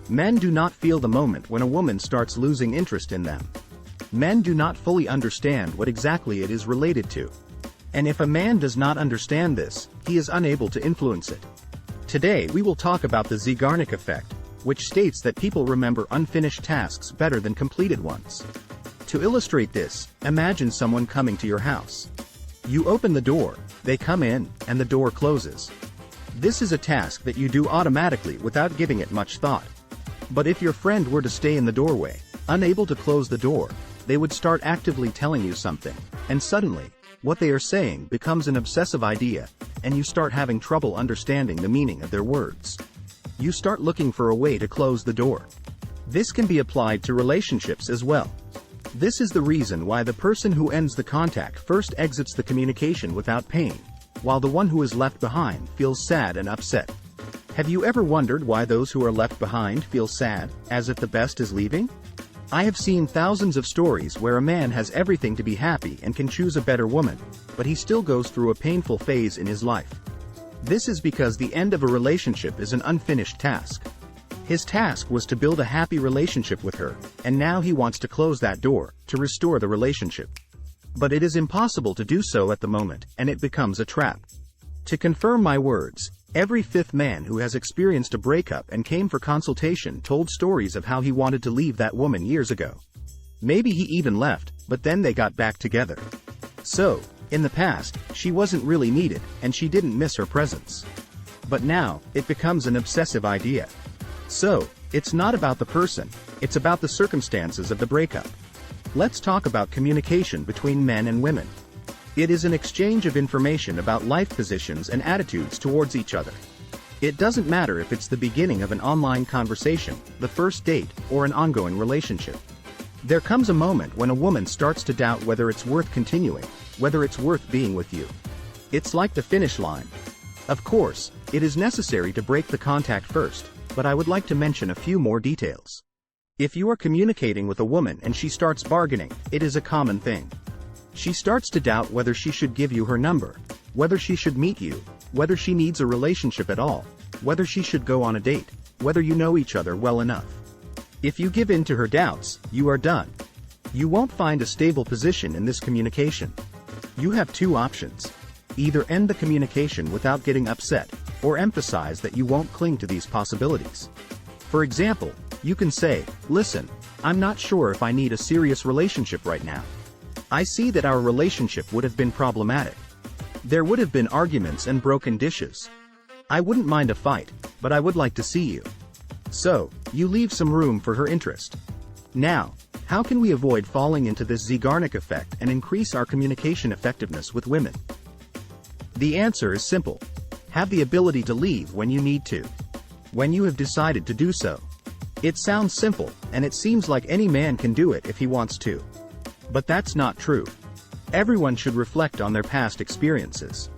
Men do not feel the moment when a woman starts losing interest in them. Men do not fully understand what exactly it is related to. And if a man does not understand this, he is unable to influence it. Today we will talk about the Zeigarnik effect, which states that people remember unfinished tasks better than completed ones. To illustrate this, imagine someone coming to your house. You open the door, they come in, and the door closes. This is a task that you do automatically without giving it much thought. But if your friend were to stay in the doorway, unable to close the door, they would start actively telling you something, and suddenly, what they are saying becomes an obsessive idea, and you start having trouble understanding the meaning of their words. You start looking for a way to close the door. This can be applied to relationships as well. This is the reason why the person who ends the contact first exits the communication without pain, while the one who is left behind feels sad and upset. Have you ever wondered why those who are left behind feel sad, as if the best is leaving? I have seen thousands of stories where a man has everything to be happy and can choose a better woman, but he still goes through a painful phase in his life. This is because the end of a relationship is an unfinished task. His task was to build a happy relationship with her, and now he wants to close that door, to restore the relationship. But it is impossible to do so at the moment, and it becomes a trap. To confirm my words, every fifth man who has experienced a breakup and came for consultation told stories of how he wanted to leave that woman years ago. Maybe he even left, but then they got back together. So, in the past, she wasn't really needed, and she didn't miss her presence. But now, it becomes an obsessive idea. So, it's not about the person, it's about the circumstances of the breakup. Let's talk about communication between men and women. It is an exchange of information about life positions and attitudes towards each other. It doesn't matter if it's the beginning of an online conversation, the first date, or an ongoing relationship. There comes a moment when a woman starts to doubt whether it's worth continuing, whether it's worth being with you. It's like the finish line. Of course, it is necessary to break the contact first, but I would like to mention a few more details. If you are communicating with a woman and she starts bargaining, it is a common thing. She starts to doubt whether she should give you her number, whether she should meet you, whether she needs a relationship at all, whether she should go on a date, whether you know each other well enough. If you give in to her doubts, you are done. You won't find a stable position in this communication. You have two options. Either end the communication without getting upset, or emphasize that you won't cling to these possibilities. For example, you can say, "Listen, I'm not sure if I need a serious relationship right now. I see that our relationship would have been problematic. There would have been arguments and broken dishes. I wouldn't mind a fight, but I would like to see you." So, you leave some room for her interest. Now, how can we avoid falling into this Zeigarnik effect and increase our communication effectiveness with women? The answer is simple. Have the ability to leave when you need to. When you have decided to do so. It sounds simple, and it seems like any man can do it if he wants to. But that's not true. Everyone should reflect on their past experiences.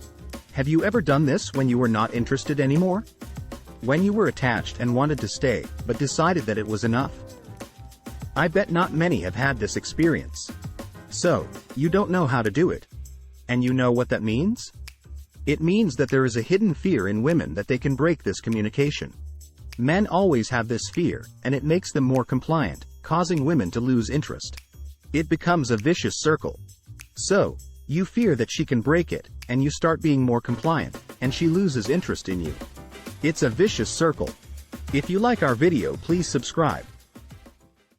Have you ever done this when you were not interested anymore? When you were attached and wanted to stay, but decided that it was enough? I bet not many have had this experience. So, you don't know how to do it. And you know what that means? It means that there is a hidden fear in women that they can break this communication. Men always have this fear, and it makes them more compliant, causing women to lose interest. It becomes a vicious circle. So, you fear that she can break it, and you start being more compliant, and she loses interest in you. It's a vicious circle. If you like our video, please subscribe.